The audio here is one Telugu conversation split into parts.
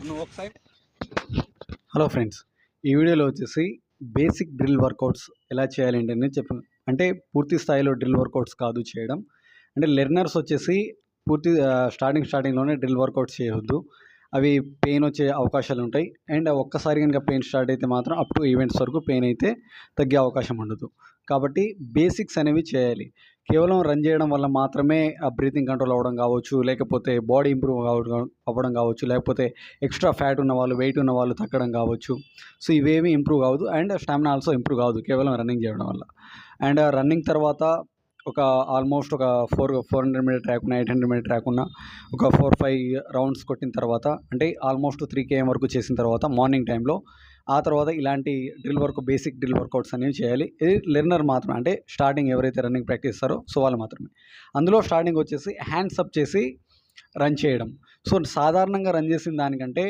నువ్వు ఒకసారి హలో ఫ్రెండ్స్, ఈ వీడియోలో వచ్చేసి బేసిక్ డ్రిల్ వర్కౌట్స్ ఎలా చేయాలి ఏంటనేది చెప్పాను. అంటే పూర్తి స్థాయిలో డ్రిల్ వర్కౌట్స్ కాదు చేయడం. అంటే లెర్నర్స్ వచ్చేసి పూర్తి స్టార్టింగ్లోనే డ్రిల్ వర్కౌట్స్ చేయవద్దు. అవి పెయిన్ వచ్చే అవకాశాలు ఉంటాయి. అండ్ ఒక్కసారి కనుక పెయిన్ స్టార్ట్ అయితే మాత్రం అప్ టు ఈవెంట్స్ వరకు పెయిన్ అయితే తగ్గే అవకాశం ఉండదు. కాబట్టి బేసిక్స్ అనేవి చేయాలి. కేవలం రన్ చేయడం వల్ల మాత్రమే ఆ బ్రీతింగ్ కంట్రోల్ అవ్వడం కావచ్చు, లేకపోతే బాడీ ఇంప్రూవ్ అవ్వడం కావచ్చు, లేకపోతే ఎక్స్ట్రా ఫ్యాట్ ఉన్న వాళ్ళు, వెయిట్ ఉన్న వాళ్ళు తగ్గడం కావచ్చు. సో ఇవేమీ ఇంప్రూవ్ కావద్దు. అండ్ స్టామినా ఆల్సో ఇంప్రూవ్ కావద్దు కేవలం రన్నింగ్ చేయడం వల్ల. అండ్ రన్నింగ్ తర్వాత ఒక ఆల్మోస్ట్ ఒక 400 మీటర్ ట్రాక్ ఉన్న, 800 మీటర్ ట్రాక్ ఉన్న ఒక 4-5 రౌండ్స్ కొట్టిన తర్వాత, అంటే ఆల్మోస్ట్ 3 km వరకు చేసిన తర్వాత మార్నింగ్ టైంలో, ఆ తర్వాత ఇలాంటి బేసిక్ డ్రిల్ వర్కౌట్స్ అనేవి చేయాలి. ఇది లెర్నర్ మాత్రమే, అంటే స్టార్టింగ్ ఎవరైతే రన్నింగ్ ప్రాక్టీస్ చేస్తారో సో వాళ్ళు మాత్రమే. అందులో స్టార్టింగ్ వచ్చేసి హ్యాండ్స్ అప్ చేసి రన్ చేయడం. సో సాధారణంగా రన్ చేసిన దానికంటే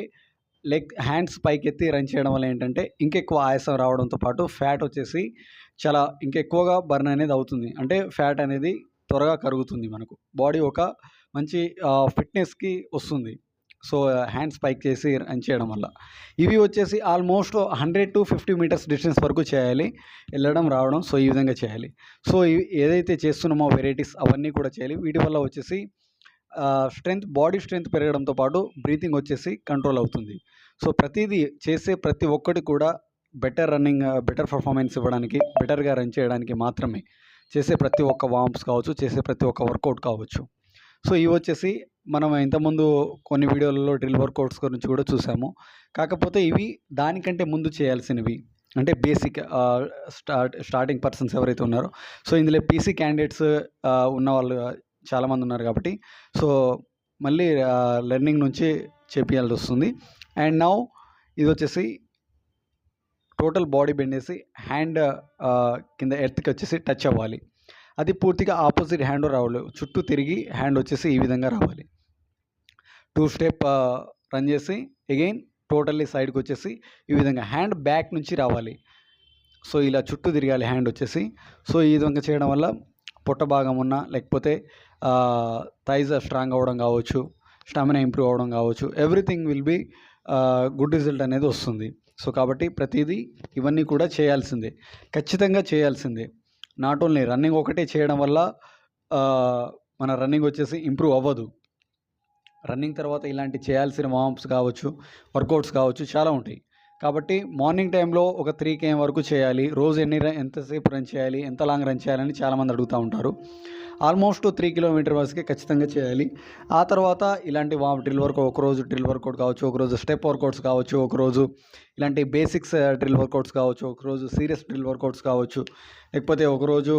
హ్యాండ్స్ పైకెత్తి రన్ చేయడం వల్ల ఏంటంటే ఇంకెక్కువ ఆయాసం రావడంతో పాటు ఫ్యాట్ వచ్చేసి చాలా ఇంకెక్కువగా బర్న్ అనేది అవుతుంది. అంటే ఫ్యాట్ అనేది త్వరగా కరుగుతుంది, మనకు బాడీ ఒక మంచి ఫిట్నెస్కి వస్తుంది. సో హ్యాండ్స్ పైకి చేసి రన్ చేయడం వల్ల ఇవి వచ్చేసి ఆల్మోస్ట్ 100-50 మీటర్స్ డిస్టెన్స్ వరకు చేయాలి, వెళ్ళడం రావడం. సో ఈ విధంగా చేయాలి. సో ఏదైతే చేస్తున్నామో వెరైటీస్ అవన్నీ కూడా చేయాలి. వీటి వల్ల వచ్చేసి బాడీ స్ట్రెంత్ పెరగడంతో పాటు బ్రీతింగ్ వచ్చేసి కంట్రోల్ అవుతుంది. సో ప్రతి ఒక్కటి కూడా బెటర్ పర్ఫార్మెన్స్ ఇవ్వడానికి, బెటర్గా రన్ చేయడానికి మాత్రమే చేసే ప్రతి ఒక్క వార్మ్స్ కావచ్చు, చేసే ప్రతి ఒక్క వర్కౌట్ కావచ్చు. సో ఇవి వచ్చేసి మనం ఇంతకుముందు కొన్ని వీడియోలలో డ్రిల్ వర్కౌట్స్ గురించి కూడా చూసాము. కాకపోతే ఇవి దానికంటే ముందు చేయాల్సినవి, అంటే బేసిక్ స్టార్టింగ్ పర్సన్స్ ఎవరైతే ఉన్నారో, సో ఇందులో పీసీ క్యాండిడేట్స్ ఉన్నవాళ్ళు చాలామంది ఉన్నారు కాబట్టి సో మళ్ళీ లెర్నింగ్ నుంచి చేపియాల్సి వస్తుంది. అండ్ నౌ ఇది వచ్చేసి టోటల్ బాడీ బెండ్ చేసి హ్యాండ్ కింద ఎర్త్కి వచ్చేసి టచ్ అవ్వాలి. అది పూర్తిగా ఆపోజిట్ హ్యాండ్ రావాలి, చుట్టూ తిరిగి హ్యాండ్ వచ్చేసి ఈ విధంగా రావాలి. 2 స్టెప్ రన్ చేసి అగైన్ టోటల్లీ సైడ్కి వచ్చేసి ఈ విధంగా హ్యాండ్ బ్యాక్ నుంచి రావాలి. సో ఇలా చుట్టూ తిరగాలి హ్యాండ్ వచ్చేసి. సో ఈ విధంగా చేయడం వల్ల పొట్ట భాగం ఉన్న, లేకపోతే థైజ్ స్ట్రాంగ్ అవ్వడం కావచ్చు, స్టామినా ఇంప్రూవ్ అవ్వడం కావచ్చు, everything will be good result అనేది వస్తుంది. సో కాబట్టి ప్రతిదీ ఇవన్నీ కూడా చేయాల్సిందే, ఖచ్చితంగా చేయాల్సిందే. నాట్ ఓన్లీ రన్నింగ్ ఒకటే చేయడం వల్ల మన రన్నింగ్ వచ్చేసి ఇంప్రూవ్ అవ్వదు. రన్నింగ్ తర్వాత ఇలాంటి చేయాల్సిన వార్మ్స్ కావచ్చు, వర్కౌట్స్ కావచ్చు, చాలా ఉంటాయి. కాబట్టి మార్నింగ్ టైంలో ఒక 3 km వరకు చేయాలి. రోజు ఎంతసేపు రన్ చేయాలి, ఎంత లాంగ్ రన్ చేయాలని చాలామంది అడుగుతూ ఉంటారు. ఆల్మోస్ట్ 3 కిలోమీటర్ వరకే ఖచ్చితంగా చేయాలి. ఆ తర్వాత ఇలాంటి ఒకరోజు డ్రిల్ వర్కౌట్ కావచ్చు, ఒకరోజు స్టెప్ వర్కౌట్స్ కావచ్చు, ఒకరోజు ఇలాంటి బేసిక్స్ డ్రిల్ వర్కౌట్స్ కావచ్చు, ఒకరోజు సీరియస్ డ్రిల్ వర్కౌట్స్ కావచ్చు, లేకపోతే ఒకరోజు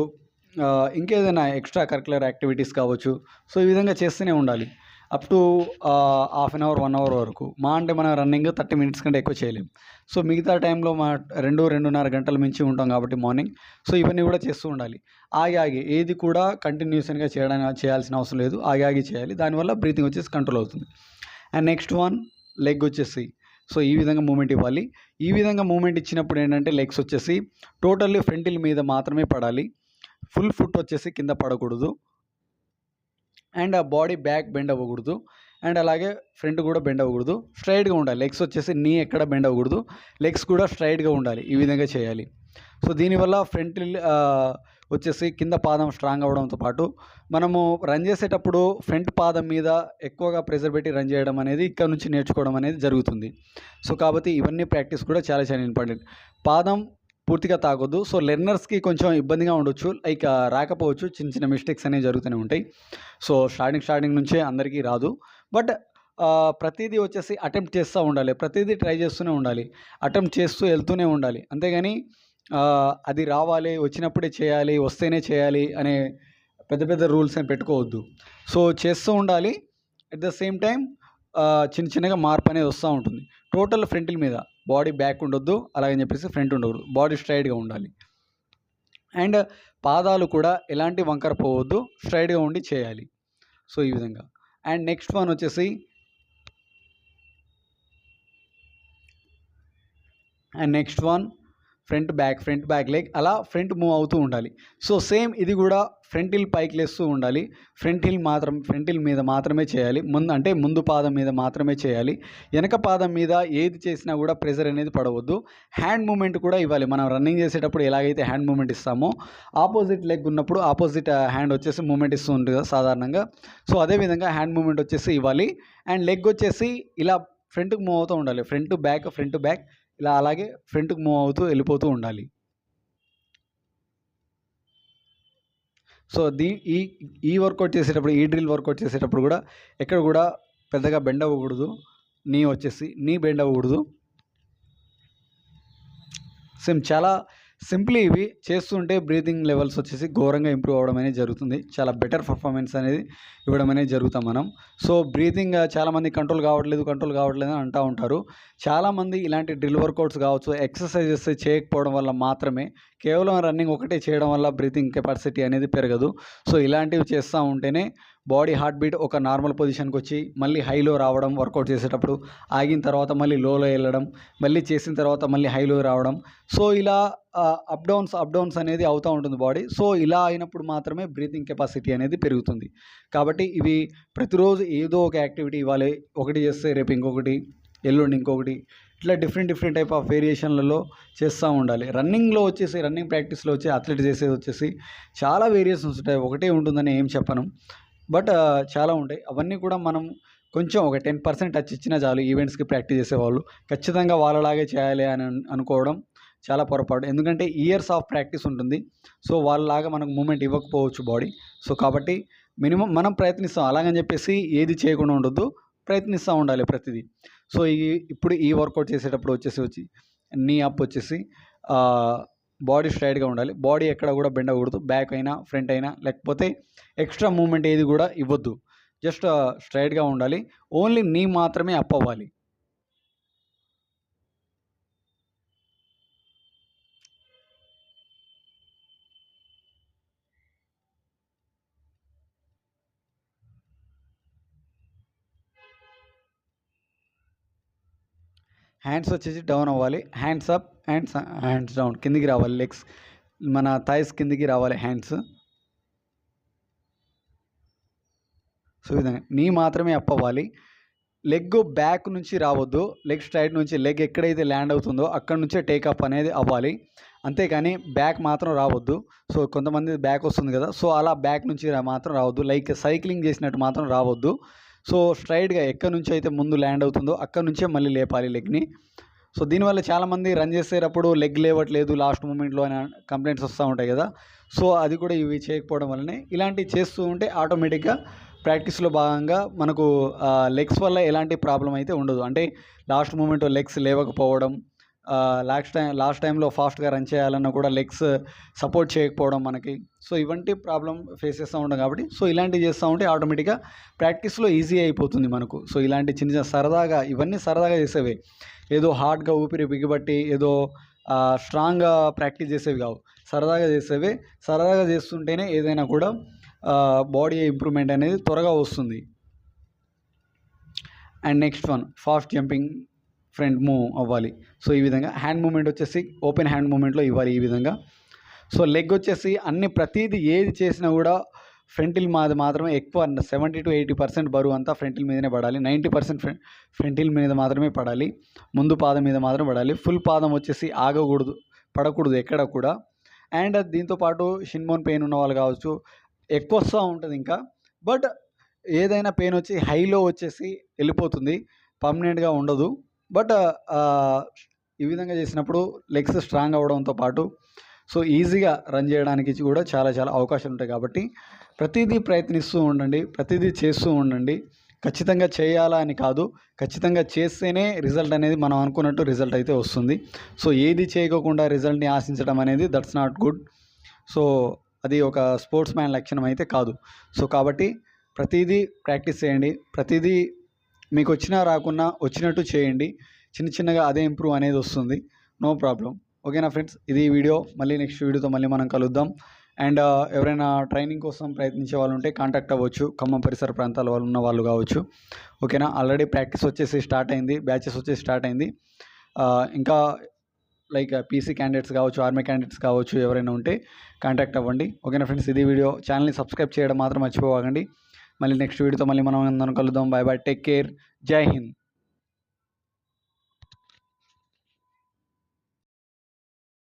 ఇంకేదైనా ఎక్స్ట్రా కరిక్యులర్ యాక్టివిటీస్ కావచ్చు. సో ఈ విధంగా చేస్తూనే ఉండాలి up to half an hour, 1 hour వరకు. అంటే మనం రన్నింగ్ 30 మినిట్స్ కంటే ఎక్కువ చేయలేం. సో మిగతా టైంలో 2-2.5 గంటలు మించి ఉంటాం కాబట్టి మార్నింగ్. సో ఇవన్నీ కూడా చేస్తూ ఉండాలి. ఆగి ఏది కూడా కంటిన్యూషన్గా చేయాల్సిన అవసరం లేదు, ఆగి చేయాలి. దానివల్ల బ్రీతింగ్ వచ్చేసి కంట్రోల్ అవుతుంది. అండ్ నెక్స్ట్ వన్ లెగ్ వచ్చేసి సో ఈ విధంగా మూమెంట్ ఇవ్వాలి. ఈ విధంగా మూమెంట్ ఇచ్చినప్పుడు ఏంటంటే లెగ్స్ వచ్చేసి టోటల్లీ ఫ్రంటిల్ మీద మాత్రమే పడాలి. ఫుల్ ఫుట్ వచ్చేసి కింద పడకూడదు. అండ్ ఆ బాడీ బ్యాక్ బెండ్ అవ్వకూడదు. అండ్ అలాగే ఫ్రంట్ కూడా బెండ్ అవ్వకూడదు. స్ట్రైట్గా ఉండాలి. లెగ్స్ వచ్చేసి ఎక్కడ బెండ్ అవ్వకూడదు. లెగ్స్ కూడా స్ట్రైట్గా ఉండాలి. ఈ విధంగా చేయాలి. సో దీనివల్ల ఫ్రంట్ వచ్చేసి కింద పాదం స్ట్రాంగ్ అవ్వడంతో పాటు మనము రన్ చేసేటప్పుడు ఫ్రంట్ పాదం మీద ఎక్కువగా ప్రెషర్ పెట్టి రన్ చేయడం అనేది ఇక్కడ నుంచి నేర్చుకోవడం అనేది జరుగుతుంది. సో కాబట్టి ఇవన్నీ ప్రాక్టీస్ కూడా చాలా చాలా ఇంపార్టెంట్. పాదం పూర్తిగా తాగొద్దు. సో లెర్నర్స్కి కొంచెం ఇబ్బందిగా ఉండొచ్చు, లైక్ రాకపోవచ్చు, చిన్న చిన్న మిస్టేక్స్ అనేవి జరుగుతూనే ఉంటాయి. సో స్టార్టింగ్ నుంచే అందరికీ రాదు. బట్ ప్రతిదీ వచ్చేసి అటెంప్ట్ చేస్తూ ఉండాలి, ప్రతిదీ ట్రై చేస్తూనే ఉండాలి, అటెంప్ట్ చేస్తూ వెళ్తూనే ఉండాలి. అంతేగాని అది రావాలి, వచ్చినప్పుడే చేయాలి, వస్తేనే చేయాలి అనే పెద్ద పెద్ద రూల్స్ అని పెట్టుకోవద్దు. సో చేస్తూ ఉండాలి. అట్ ద సేమ్ టైం చిన్నగా మార్పు అనేది వస్తూ ఉంటుంది. టోటల్ ఫ్రంటిల్ మీద బాడీ బ్యాక్ ఉండొద్దు, అలాగని చెప్పేసి ఫ్రంట్ ఉండకూడదు, బాడీ స్ట్రైట్గా ఉండాలి. అండ్ పాదాలు కూడా ఎలాంటి వంకర పోవద్దు, స్ట్రైట్గా ఉండి చేయాలి. సో ఈ విధంగా. అండ్ నెక్స్ట్ వన్ వచ్చేసి ఫ్రంట్ బ్యాక్ లెగ్ అలా ఫ్రంట్ మూవ్ అవుతూ ఉండాలి. సో సేమ్ ఇది కూడా ఫ్రంట్ హిల్ పైకి లేస్తూ ఉండాలి. ఫ్రంట్ హిల్ మీద మాత్రమే చేయాలి. ముందు పాదం మీద మాత్రమే చేయాలి. వెనక పాదం మీద ఏది చేసినా కూడా ప్రెజర్ అనేది పడవద్దు. హ్యాండ్ మూమెంట్ కూడా ఇవ్వాలి. మనం రన్నింగ్ చేసేటప్పుడు ఎలాగైతే హ్యాండ్ మూమెంట్ ఇస్తామో ఆపోజిట్ లెగ్ ఉన్నప్పుడు ఆపోజిట్ హ్యాండ్ వచ్చేసి మూమెంట్ ఇస్తూ ఉంటుంది కదా సాధారణంగా. సో అదేవిధంగా హ్యాండ్ మూమెంట్ వచ్చేసి ఇవ్వాలి. అండ్ లెగ్ వచ్చేసి ఇలా ఫ్రంట్కి మూవ్ అవుతూ ఉండాలి. ఫ్రంట్ బ్యాక్ ఇలా అలాగే ఫ్రంట్కి మూవ్ అవుతూ వెళ్ళిపోతూ ఉండాలి. సో ఈ వర్కౌట్ చేసేటప్పుడు, ఈ డ్రిల్ వర్కౌట్ చేసేటప్పుడు కూడా ఎక్కడ కూడా పెద్దగా బెండ్ అవ్వకూడదు. నీ బెండ్ అవ్వకూడదు. చాలా సింప్లీ ఇవి చేస్తుంటే బ్రీతింగ్ లెవెల్స్ వచ్చేసి ఘోరంగా ఇంప్రూవ్ అవ్వడం అనేది జరుగుతుంది. చాలా బెటర్ పర్ఫార్మెన్స్ అనేది ఇవ్వడం అనేది జరుగుతాం మనం. సో బ్రీతింగ్ చాలామంది కంట్రోల్ కావట్లేదు అని అంటూ ఉంటారు. చాలామంది ఇలాంటి డ్రిల్ వర్కౌట్స్ కావచ్చు, ఎక్సర్సైజెస్ చేయకపోవడం వల్ల మాత్రమే, కేవలం రన్నింగ్ ఒకటే చేయడం వల్ల బ్రీతింగ్ కెపాసిటీ అనేది పెరగదు. సో ఇలాంటివి చేస్తూ ఉంటేనే బాడీ హార్ట్ బీట్ ఒక నార్మల్ పొజిషన్కి వచ్చి మళ్ళీ హైలో రావడం, వర్కౌట్ చేసేటప్పుడు ఆగిన తర్వాత మళ్ళీ లోలో వెళ్ళడం, మళ్ళీ చేసిన తర్వాత మళ్ళీ హైలో రావడం. సో ఇలా అప్ డౌన్స్ అనేది అవుతూ ఉంటుంది బాడీ. సో ఇలా అయినప్పుడు మాత్రమే బ్రీతింగ్ కెపాసిటీ అనేది పెరుగుతుంది. కాబట్టి ఇవి ప్రతిరోజు ఏదో ఒక యాక్టివిటీ ఇవ్వాలి. ఒకటి చేస్తే రేపు ఇంకొకటి, ఎల్లుండి ఇంకొకటి, ఇట్లా డిఫరెంట్ టైప్ ఆఫ్ వేరియేషన్లలో చేస్తూ ఉండాలి. రన్నింగ్ ప్రాక్టీస్లో వచ్చి అథ్లెట్ చేసేది వచ్చేసి చాలా వేరియేషన్స్ ఉంటాయి. ఒకటే ఉంటుందని ఏం చెప్పను, బట్ చాలా ఉంటాయి. అవన్నీ కూడా మనం కొంచెం ఒక 10% టచ్ ఇచ్చినా చాలు. ఈవెంట్స్కి ప్రాక్టీస్ చేసేవాళ్ళు ఖచ్చితంగా వాళ్ళలాగే చేయాలి అని అనుకోవడం చాలా పొరపాటు. ఎందుకంటే ఇయర్స్ ఆఫ్ ప్రాక్టీస్ ఉంటుంది. సో వాళ్ళలాగా మనకు మూమెంట్ ఇవ్వకపోవచ్చు బాడీ. సో కాబట్టి మినిమం మనం ప్రయత్నిస్తాం. అలాగని చెప్పేసి ఏది చేయకుండా ఉండొద్దు, ప్రయత్నిస్తూ ఉండాలి ప్రతిదీ. సో ఇప్పుడు ఈ వర్కౌట్ చేసేటప్పుడు వచ్చి నీ అప్ వచ్చేసి బాడీ స్ట్రైట్గా ఉండాలి. బాడీ ఎక్కడ కూడా బెండ్ అవ్వకూడదు. బ్యాక్ అయినా ఫ్రంట్ అయినా లేకపోతే ఎక్స్ట్రా మూమెంట్ ఏది కూడా ఇవ్వద్దు. జస్ట్ స్ట్రైట్గా ఉండాలి. ఓన్లీ నీ మాత్రమే అప్ అవ్వాలి. హ్యాండ్స్ వచ్చేసి డౌన్ అవ్వాలి. హ్యాండ్స్ అప్, హ్యాండ్స్ డౌన్, కిందికి రావాలి. లెగ్స్ మన థైస్ కిందికి రావాలి హ్యాండ్స్. సో ఈ విధంగా నీ మాత్రమే అప్ అవ్వాలి. లెగ్ బ్యాక్ నుంచి రావద్దు. లెగ్ స్ట్రైట్ నుంచి, లెగ్ ఎక్కడైతే ల్యాండ్ అవుతుందో అక్కడ నుంచే టేకప్ అనేది అవ్వాలి. అంతేకాని బ్యాక్ మాత్రం రావద్దు. సో కొంతమంది బ్యాక్ వస్తుంది కదా, సో అలా బ్యాక్ నుంచి మాత్రం రావద్దు. లైక్ సైక్లింగ్ చేసినట్టు మాత్రం రావద్దు. సో స్ట్రైట్గా ఎక్కడి నుంచి అయితే ముందు ల్యాండ్ అవుతుందో అక్కడ నుంచే మళ్ళీ లేపాలి లెగ్ని. సో దీనివల్ల చాలామంది రన్ చేసేటప్పుడు లెగ్ లేవట్లేదు లాస్ట్ మూమెంట్లో అని కంప్లైంట్స్ వస్తూ ఉంటాయి కదా. సో అది కూడా ఇవి చేయకపోవడం వల్లనే. ఇలాంటివి చేస్తూ ఉంటే ఆటోమేటిక్గా ప్రాక్టీస్లో భాగంగా మనకు లెగ్స్ వల్ల ఎలాంటి ప్రాబ్లం అయితే ఉండదు. అంటే లాస్ట్ మూమెంట్ లెగ్స్ లేవకపోవడం, లాస్ట్ టైంలో ఫాస్ట్గా రన్ చేయాలన్నా కూడా లెగ్స్ సపోర్ట్ చేయకపోవడం మనకి. సో ఇవంటి ప్రాబ్లం ఫేస్ చేస్తూ ఉంటాం కాబట్టి సో ఇలాంటివి చేస్తూ ఉంటే ఆటోమేటిక్గా ప్రాక్టీస్లో ఈజీ అయిపోతుంది మనకు. సో ఇలాంటి చిన్న సరదాగా, ఇవన్నీ సరదాగా చేసేవే, ఏదో హార్డ్గా ఊపిరి బిగిబట్టి ఏదో స్ట్రాంగ్గా ప్రాక్టీస్ చేసేవి కావు, సరదాగా చేసేవే. సరదాగా చేస్తుంటేనే ఏదైనా కూడా బాడీ ఇంప్రూవ్మెంట్ అనేది త్వరగా వస్తుంది. And next one, fast jumping front move అవ్వాలి. సో ఈ విధంగా హ్యాండ్ మూమెంట్ వచ్చేసి ఓపెన్ హ్యాండ్ మూమెంట్లో ఇవ్వాలి ఈ విధంగా. సో లెగ్ వచ్చేసి ప్రతిదీ ఏది చేసినా కూడా ఫ్రంట్ హిల్ మాత్రమే ఎక్కువ, 70 to 80% బరువు అంతా ఫ్రంట్ హిల్ మీదనే పడాలి. 90% ఫ్రంట్ హిల్ మీద మాత్రమే పడాలి. ముందు పాదం మీద మాత్రం పడాలి. ఫుల్ పాదం వచ్చేసి పడకూడదు ఎక్కడ కూడా. అండ్ దీంతోపాటు షిన్బోన్ పెయిన్ ఉన్న వాళ్ళు కావచ్చు, ఎక్కువ వస్తూ ఉంటుంది ఇంకా. బట్ ఏదైనా పెయిన్ వచ్చి హైలో వచ్చేసి వెళ్ళిపోతుంది, పర్మనెంట్గా ఉండదు. బట్ ఈ విధంగా చేసినప్పుడు లెగ్స్ స్ట్రాంగ్ అవ్వడంతో పాటు సో ఈజీగా రన్ చేయడానికి కూడా చాలా అవకాశాలు ఉంటాయి. కాబట్టి ప్రతిదీ ప్రయత్నిస్తూ ఉండండి, ప్రతిదీ చేస్తూ ఉండండి. ఖచ్చితంగా చేయాలా అని కాదు, ఖచ్చితంగా చేస్తేనే రిజల్ట్ అనేది మనం అనుకున్నట్టు రిజల్ట్ అయితే వస్తుంది. సో ఏది చేయకోకుండా రిజల్ట్ని ఆశించడం అనేది దట్స్ నాట్ గుడ్. సో అది ఒక స్పోర్ట్స్ మ్యాన్ లక్షణం అయితే కాదు. సో కాబట్టి ప్రతిదీ ప్రాక్టీస్ చేయండి, ప్రతిదీ మీకు వచ్చినా రాకున్నా వచ్చినట్టు చేయండి. చిన్నగా అదే ఇంప్రూవ్ అనేది వస్తుంది, నో ప్రాబ్లం. ఓకేనా ఫ్రెండ్స్, ఇది వీడియో. మళ్ళీ నెక్స్ట్ వీడియోతో మళ్ళీ మనం కలుద్దాం. అండ్ ఎవరైనా ట్రైనింగ్ కోసం ప్రయత్నించే వాళ్ళు ఉంటే కాంటాక్ట్ అవ్వచ్చు, ఖమ్మం పరిసర ప్రాంతాల వాళ్ళు ఉన్న వాళ్ళు కావచ్చు. ఓకేనా, ఆల్రెడీ ప్రాక్టీస్ వచ్చేసి స్టార్ట్ అయింది, బ్యాచెస్ వచ్చేసి స్టార్ట్ అయింది. ఇంకా లైక్ పీసీ క్యాండిడేట్స్ కావచ్చు, ఆర్మీ క్యాండిడేట్స్ కావచ్చు, ఎవరైనా ఉంటే కాంటాక్ట్ అవ్వండి. ఓకేనా ఫ్రెండ్స్, ఇది వీడియో. ఛానల్ని సబ్స్క్రైబ్ చేయడం మాత్రం మర్చిపోకండి. మళ్ళీ నెక్స్ట్ వీడియోతో మళ్ళీ మనం అందరం కలుద్దాం. బాయ్ బాయ్, టేక్ కేర్, జై హింద్.